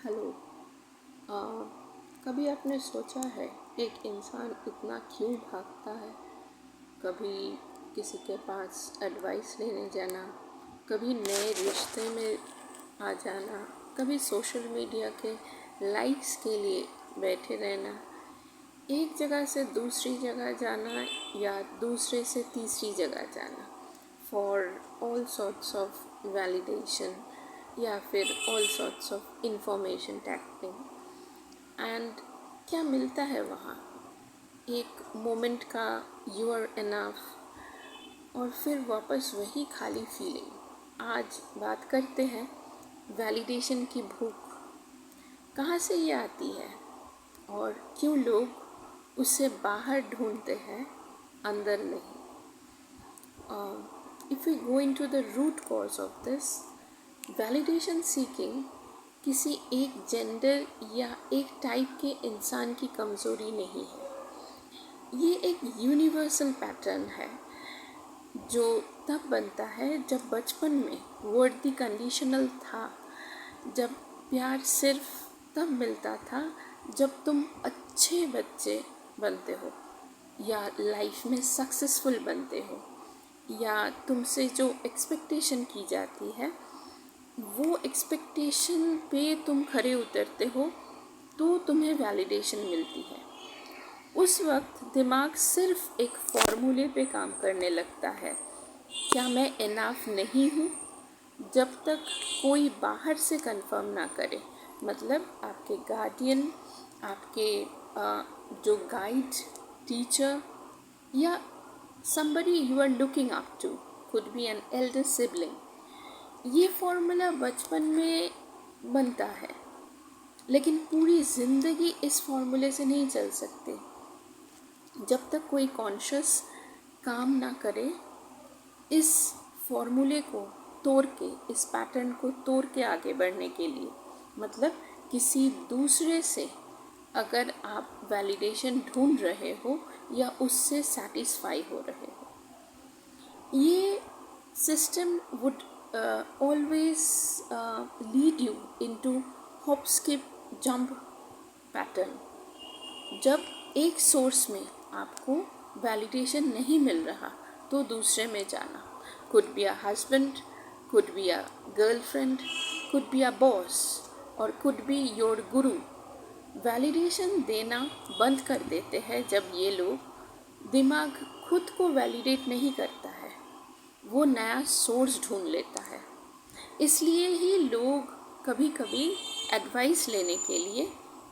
Hello. आ, कभी आपने सोचा है एक इंसान इतना क्यों भागता है? कभी किसी के पास एडवाइस लेने जाना, कभी नए रिश्ते में आ जाना, कभी सोशल मीडिया के लाइक्स के लिए बैठे रहना, एक जगह से दूसरी जगह जाना या दूसरे से तीसरी जगह जाना for all sorts of validation या फिर all sorts of information tagging. And क्या मिलता है वहाँ? एक मोमेंट का यू आर इनफ और फिर वापस वही खाली फीलिंग। आज बात करते हैं वैलिडेशन की भूख। कहाँ से ये आती है और क्यों लोग उससे बाहर ढूंढते हैं, अंदर नहीं? If we go into the root cause of this, validation seeking किसी एक जेंडर या एक टाइप के इंसान की कमज़ोरी नहीं है। ये एक यूनिवर्सल पैटर्न है जो तब बनता है जब बचपन में वर्दी कंडीशनल था, जब प्यार सिर्फ तब मिलता था जब तुम अच्छे बच्चे बनते हो या लाइफ में सक्सेसफुल बनते हो या तुमसे जो एक्सपेक्टेशन की जाती है वो एक्सपेक्टेशन पे तुम खरे उतरते हो तो तुम्हें वैलिडेशन मिलती है। उस वक्त दिमाग सिर्फ एक फॉर्मूले पे काम करने लगता है, क्या मैं इनफ नहीं हूँ? जब तक कोई बाहर से कंफर्म ना करे, मतलब आपके गार्डियन, आपके जो गाइड, टीचर या somebody you are looking up to, could be an elder sibling। ये फॉर्मूला बचपन में बनता है लेकिन पूरी ज़िंदगी इस फॉर्मूले से नहीं चल सकते जब तक कोई कॉन्शियस काम ना करे इस फॉर्मूले को तोड़ के, इस पैटर्न को तोड़ के आगे बढ़ने के लिए। मतलब किसी दूसरे से अगर आप वैलिडेशन ढूंढ रहे हो या उससे सेटिस्फाई हो रहे हो, ये system would always lead you into hop skip jump pattern. जब एक सोर्स में आपको वैलिडेशन नहीं मिल रहा तो दूसरे में जाना, could be a husband, could be a girlfriend, could be a boss और could be your Guru. Validation देना बंद कर देते हैं जब ये लोग, दिमाग खुद को वैलिडेट नहीं करता है, वो नया सोर्स ढूंढ लेता है। इसलिए ही लोग कभी कभी एडवाइस लेने के लिए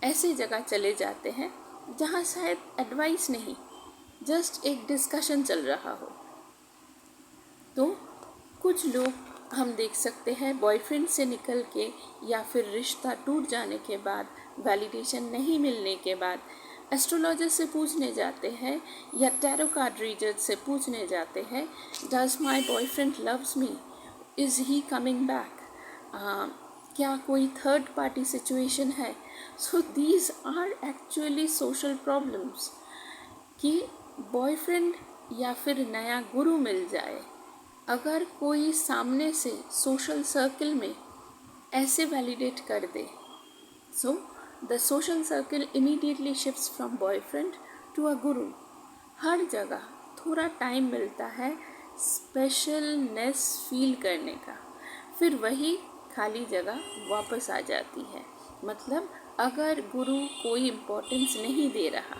ऐसे जगह चले जाते हैं जहाँ शायद एडवाइस नहीं, जस्ट एक डिस्कशन चल रहा हो। तो कुछ लोग हम देख सकते हैं बॉयफ्रेंड से निकल के या फिर रिश्ता टूट जाने के बाद, वैलिडेशन नहीं मिलने के बाद एस्ट्रोलॉजर से पूछने जाते हैं या टैरो कार्ड रीडर से पूछने जाते हैं, does my boyfriend loves me, is he coming back, क्या कोई थर्ड पार्टी सिचुएशन है? So these are actually social problems कि बॉयफ्रेंड या फिर नया गुरु मिल जाए। अगर कोई सामने से सोशल सर्कल में ऐसे वैलिडेट कर दे, so the social circle immediately shifts from boyfriend to a guru. हर जगह थोड़ा टाइम मिलता है स्पेशलनेस फील करने का, फिर वही खाली जगह वापस आ जाती है। मतलब अगर गुरु कोई इम्पोर्टेंस नहीं दे रहा,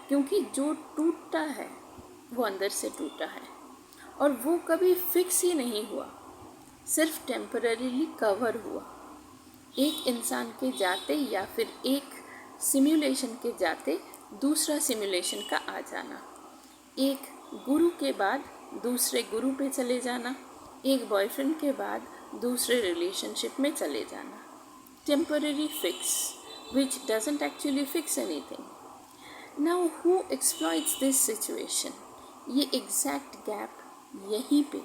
क्योंकि जो टूटता है वो अंदर से टूटा है और वो कभी फिक्स ही नहीं हुआ, सिर्फ टेम्पररीली कवर हुआ। एक इंसान के जाते या फिर एक सिमुलेशन के जाते दूसरा सिमुलेशन का आ जाना, एक गुरु के बाद दूसरे गुरु पे चले जाना, एक बॉयफ्रेंड के बाद दूसरे रिलेशनशिप में चले जाना, temporary fix which doesn't actually fix anything. Now who exploits this situation? ये एग्जैक्ट गैप यहीं पे,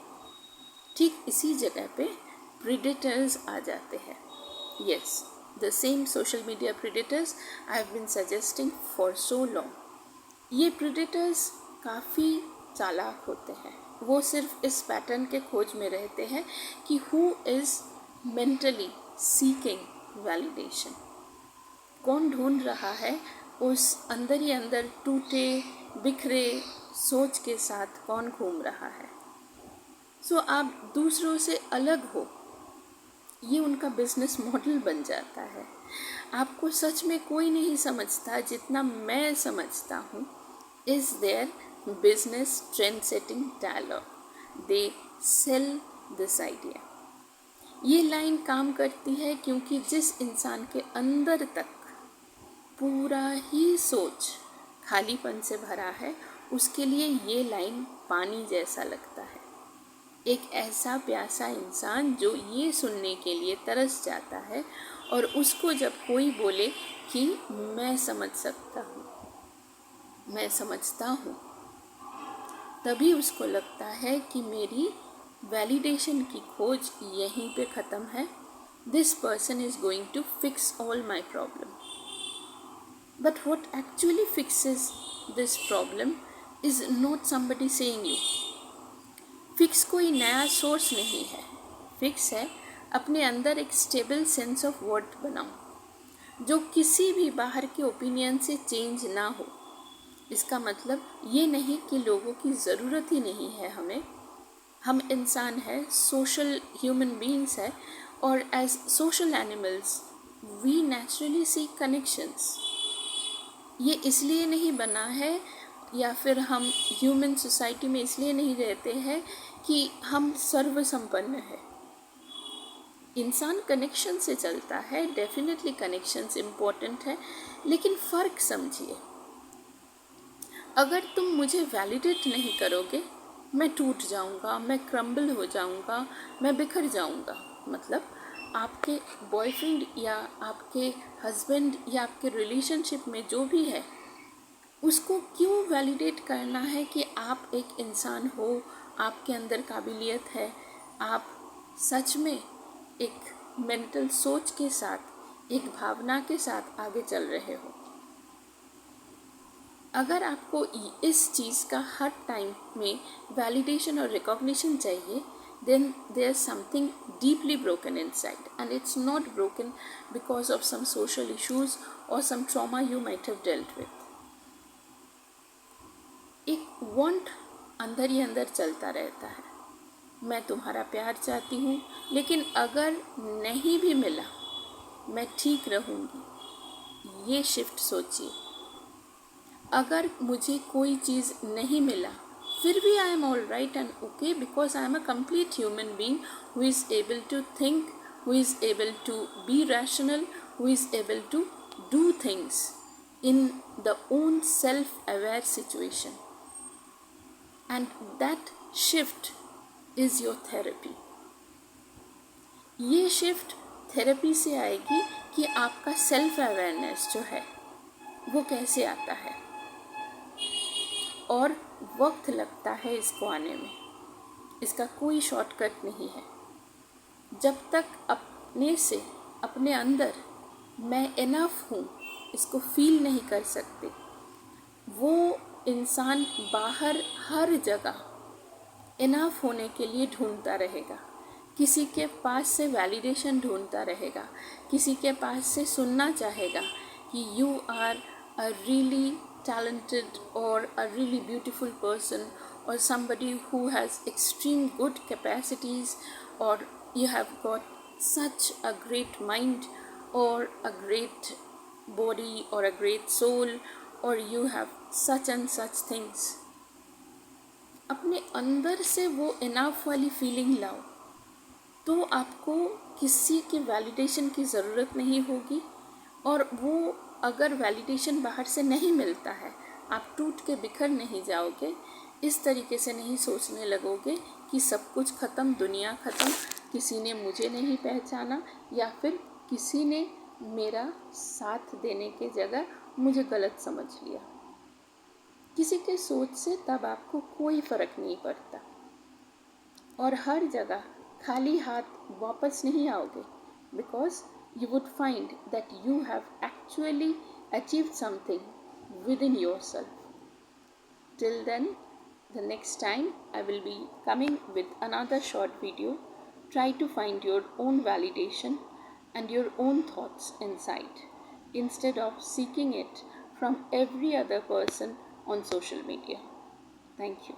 ठीक इसी जगह पे प्रेडेटर्स आ जाते हैं। Yes, the same social media predators I have been suggesting for so long. ये प्रेडेटर्स काफ़ी चालाक होते हैं, वो सिर्फ इस पैटर्न के खोज में रहते हैं कि who is mentally seeking validation. कौन ढूंढ रहा है उस अंदर ही अंदर टूटे बिखरे सोच के साथ कौन घूम रहा है। सो आप दूसरों से अलग हो, ये उनका बिजनेस मॉडल बन जाता है। आपको सच में कोई नहीं समझता जितना मैं समझता हूँ, is their business trend setting dialogue, they sell this idea. ये लाइन काम करती है क्योंकि जिस इंसान के अंदर तक पूरा ही सोच खालीपन से भरा है, उसके लिए ये लाइन पानी जैसा लगता है। एक ऐसा प्यासा इंसान जो ये सुनने के लिए तरस जाता है और उसको जब कोई बोले कि मैं समझ सकता हूँ, मैं समझता हूँ, तभी उसको लगता है कि मेरी वैलिडेशन की खोज यहीं पे ख़त्म है। This person is going to fix all my problem. But what actually fixes this problem is not somebody saying you. Fix कोई नया सोर्स नहीं है, फिक्स है अपने अंदर एक स्टेबल सेंस ऑफ वर्थ बनाओ जो किसी भी बाहर के ओपिनियन से चेंज ना हो। इसका मतलब ये नहीं कि लोगों की ज़रूरत ही नहीं है हमें, हम इंसान हैं, सोशल ह्यूमन बीइंग्स है, और as social animals we naturally seek connections. ये इसलिए नहीं बना है या फिर हम ह्यूमन सोसाइटी में इसलिए नहीं रहते हैं कि हम सर्वसंपन्न है। इंसान कनेक्शन से चलता है, डेफिनेटली कनेक्शंस इम्पोर्टेंट है, लेकिन फ़र्क समझिए। अगर तुम मुझे वैलिडेट नहीं करोगे, मैं टूट जाऊंगा, मैं क्रम्बल हो जाऊंगा, मैं बिखर जाऊंगा। मतलब आपके बॉयफ्रेंड या आपके हस्बैंड या आपके रिलेशनशिप में जो भी है, उसको क्यों वैलिडेट करना है कि आप एक इंसान हो, आपके अंदर काबिलियत है, आप सच में एक मेंटल सोच के साथ, एक भावना के साथ आगे चल रहे हो। अगर आपको इस चीज़ का हर टाइम में वैलिडेशन और रिकॉग्निशन चाहिए, then there's something deeply broken inside, and it's not broken because of some social issues or some trauma you might have dealt with. एक वांट अंदर ही अंदर चलता रहता है, मैं तुम्हारा प्यार चाहती हूँ, लेकिन अगर नहीं भी मिला मैं ठीक रहूँगी। ये शिफ्ट सोचिए। अगर मुझे कोई चीज़ नहीं मिला फिर भी I am all right and okay, because I am a complete human being who is able to think, who is able to be rational, who is able to do things in the own self-aware situation, and that shift is your therapy. ये shift therapy से आएगी कि आपका self awareness जो है वो कैसे आता है, और वक्त लगता है इसको आने में, इसका कोई शॉर्टकट नहीं है। जब तक अपने से, अपने अंदर मैं इनफ हूँ इसको फील नहीं कर सकते, वो इंसान बाहर हर जगह इनफ होने के लिए ढूंढता रहेगा, किसी के पास से वैलिडेशन ढूंढता रहेगा, किसी के पास से सुनना चाहेगा कि you are a really talented or a really beautiful person, or somebody who has extreme good capacities, or you have got such a great mind or a great body or a great soul, or you have such and such things. अपने अंदर से वो enough वाली feeling लाओ तो आपको किसी के वैलिडेशन की ज़रूरत नहीं होगी, और वो अगर वैलिडेशन बाहर से नहीं मिलता है आप टूट के बिखर नहीं जाओगे, इस तरीके से नहीं सोचने लगोगे कि सब कुछ ख़त्म, दुनिया ख़त्म, किसी ने मुझे नहीं पहचाना या फिर किसी ने मेरा साथ देने के जगह मुझे गलत समझ लिया। किसी के सोच से तब आपको कोई फ़र्क नहीं पड़ता, और हर जगह खाली हाथ वापस नहीं आओगे, because you would find that you have actually achieved something within yourself. Till then, the next time I will be coming with another short video. Try to find your own validation and your own thoughts inside. instead of seeking it from every other person on social media. Thank you.